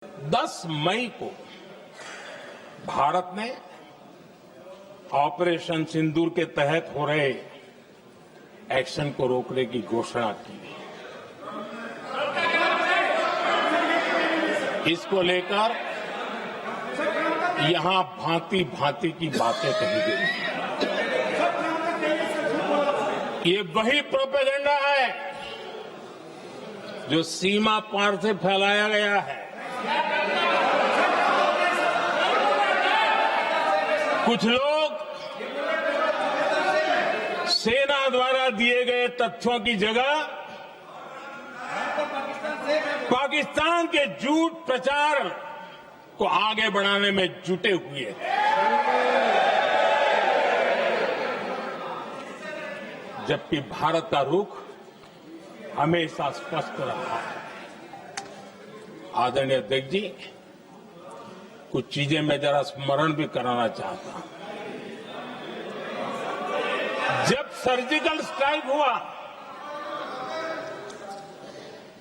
10 मई को भारत ने ऑपरेशन सिंदूर के तहत हो रहे एक्शन को रोकने की घोषणा की। इसको लेकर यहां भांति भांति की बातें कही गई। ये वही प्रोपेगेंडा है जो सीमा पार से फैलाया गया है। कुछ लोग सेना द्वारा दिए गए तथ्यों की जगह पाकिस्तान के झूठ प्रचार को आगे बढ़ाने में जुटे हुए हैं। जबकि भारत का रुख हमेशा स्पष्ट रहा है। आदरणीय अध्यक्ष जी, कुछ चीजें मैं जरा स्मरण भी कराना चाहता हूं। जब सर्जिकल स्ट्राइक हुआ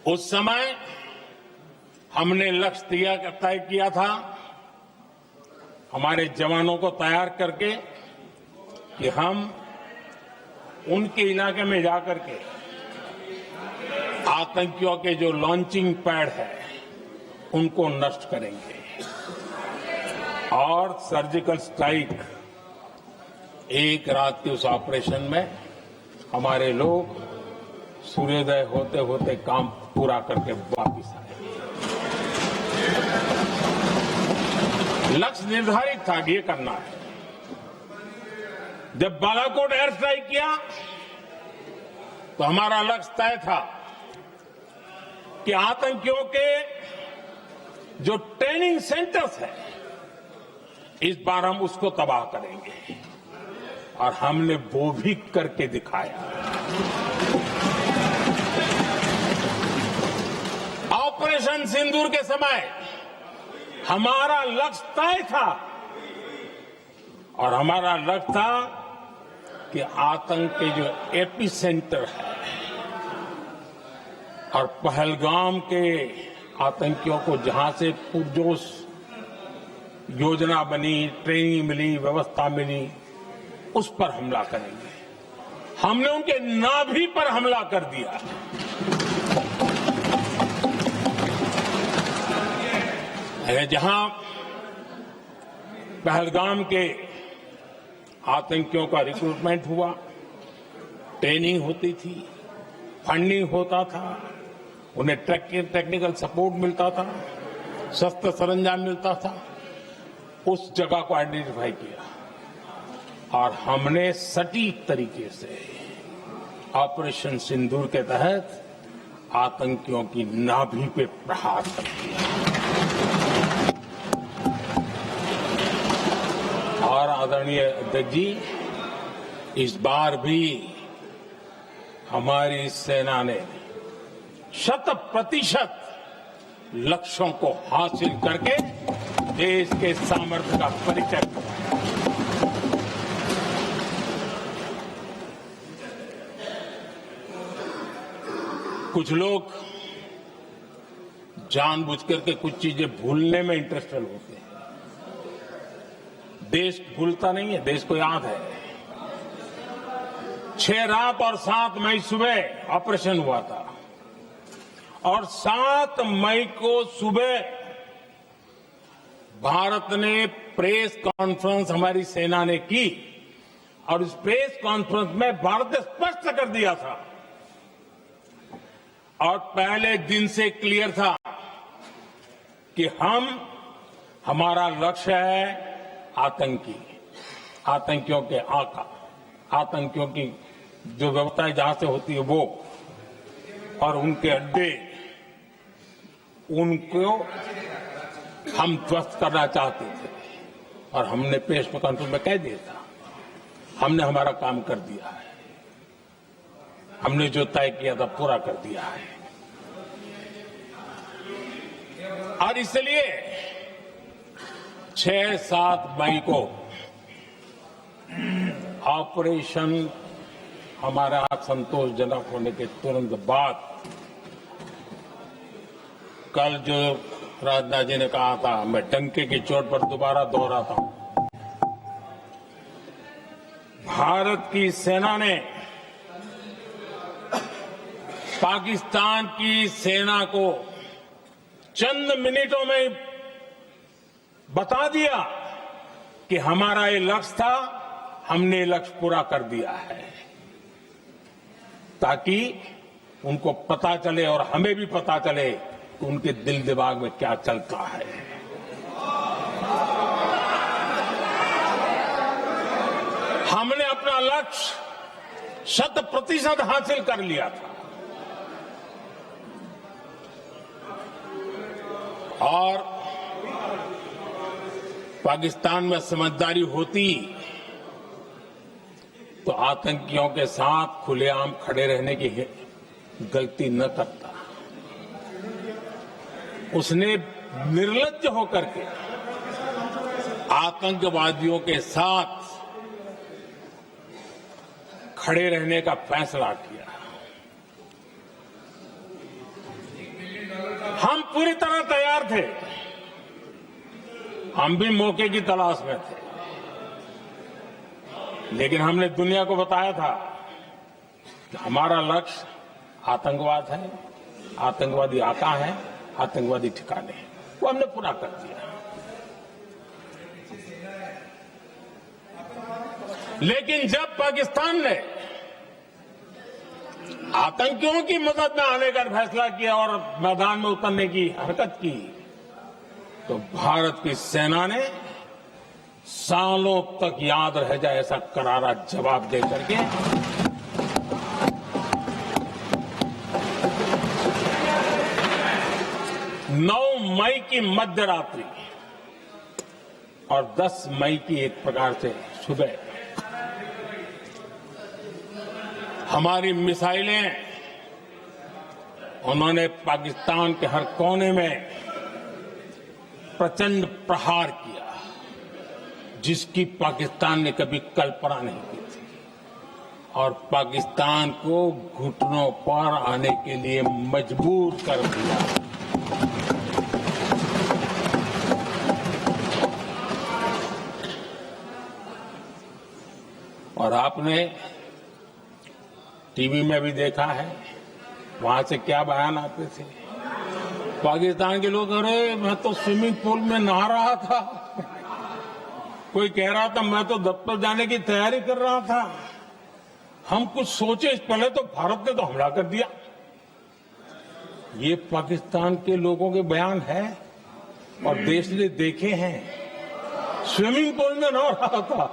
उस समय हमने लक्ष्य तय किया था, हमारे जवानों को तैयार करके कि हम उनके इलाके में जाकर के आतंकियों के जो लॉन्चिंग पैड है उनको नष्ट करेंगे। और सर्जिकल स्ट्राइक एक रात के उस ऑपरेशन में हमारे लोग सूर्योदय होते होते काम पूरा करके वापस आए। लक्ष्य निर्धारित था कि ये करना है। जब बालाकोट एयर स्ट्राइक किया तो हमारा लक्ष्य तय था कि आतंकियों के जो ट्रेनिंग सेंटर्स है इस बार हम उसको तबाह करेंगे, और हमने वो भी करके दिखाया। ऑपरेशन सिंदूर के समय हमारा लक्ष्य तय था, और हमारा लक्ष्य था कि आतंक के जो एपी सेंटर है और पहलगाम के आतंकियों को जहां से पुरजोश योजना बनी, ट्रेनिंग मिली, व्यवस्था मिली, उस पर हमला करेंगे। हमने उनके नाभि पर हमला कर दिया। जहां पहलगाम के आतंकियों का रिक्रूटमेंट हुआ, ट्रेनिंग होती थी, फंडिंग होता था, उन्हें टेक्निकल सपोर्ट मिलता था, शस्त्र सरंजाम मिलता था, उस जगह को आइडेंटिफाई किया और हमने सटीक तरीके से ऑपरेशन सिंदूर के तहत आतंकियों की नाभि पे प्रहार कर दिया। और आदरणीय अध्यक्ष जी, इस बार भी हमारी सेना ने 100% लक्ष्यों को हासिल करके देश के सामर्थ्य का परिचय दिया। कुछ लोग जानबूझ करके कुछ चीजें भूलने में इंटरेस्टेड होते हैं। देश भूलता नहीं है, देश को याद है। 6 रात और 7 मई सुबह ऑपरेशन हुआ था, और 7 मई को सुबह भारत ने प्रेस कॉन्फ्रेंस हमारी सेना ने की, और इस प्रेस कॉन्फ्रेंस में भारत ने स्पष्ट कर दिया था, और पहले दिन से क्लियर था कि हमारा लक्ष्य है आतंकियों के आका, आतंकियों की जो व्यवस्थाएं जहां से होती है वो, और उनके अड्डे, उनको हम ध्वस्त करना चाहते थे। और हमने प्रेस कॉन्फ्रेंस में कह दिया था, हमने हमारा काम कर दिया है, हमने जो तय किया था पूरा कर दिया है। और इसलिए 6-7 मई को ऑपरेशन हमारा संतोषजनक होने के तुरंत बाद कल जो राजनाथ जी ने कहा था, मैं डंके की चोट पर दोबारा दोहराता हूं, भारत की सेना ने पाकिस्तान की सेना को चंद मिनटों में बता दिया कि हमारा ये लक्ष्य था, हमने ये लक्ष्य पूरा कर दिया है, ताकि उनको पता चले और हमें भी पता चले कि उनके दिल दिमाग में क्या चलता है। हमने अपना लक्ष्य 100% हासिल कर लिया था और पाकिस्तान में समझदारी होती तो आतंकियों के साथ खुलेआम खड़े रहने की गलती न करता। उसने निर्लज्ज होकर के आतंकवादियों के साथ खड़े रहने का फैसला किया। हम पूरी तरह तैयार थे, हम भी मौके की तलाश में थे, लेकिन हमने दुनिया को बताया था कि हमारा लक्ष्य आतंकवाद है, आतंकवादी आका है, आतंकवादी ठिकाने हैं, वो हमने पूरा कर दिया। लेकिन जब पाकिस्तान ने आतंकियों की मदद में आने का फैसला किया और मैदान में उतरने की हरकत की, तो भारत की सेना ने सालों तक याद रह जाए ऐसा करारा जवाब देकर के 9 मई की मध्य रात्रि और 10 मई की एक प्रकार से सुबह हमारी मिसाइलें उन्होंने पाकिस्तान के हर कोने में प्रचंड प्रहार किया, जिसकी पाकिस्तान ने कभी कल्पना नहीं की थी और पाकिस्तान को घुटनों पर आने के लिए मजबूर कर दिया। और आपने टीवी में भी देखा है, वहां से क्या बयान आते थे। पाकिस्तान के लोग, अरे मैं तो स्विमिंग पूल में नहा रहा था, कोई कह रहा था मैं तो दफ्तर जाने की तैयारी कर रहा था, हम कुछ सोचे इस पहले तो भारत ने तो हमला कर दिया। ये पाकिस्तान के लोगों के बयान है और देश ने देखे हैं। स्विमिंग पूल में नहा रहा था,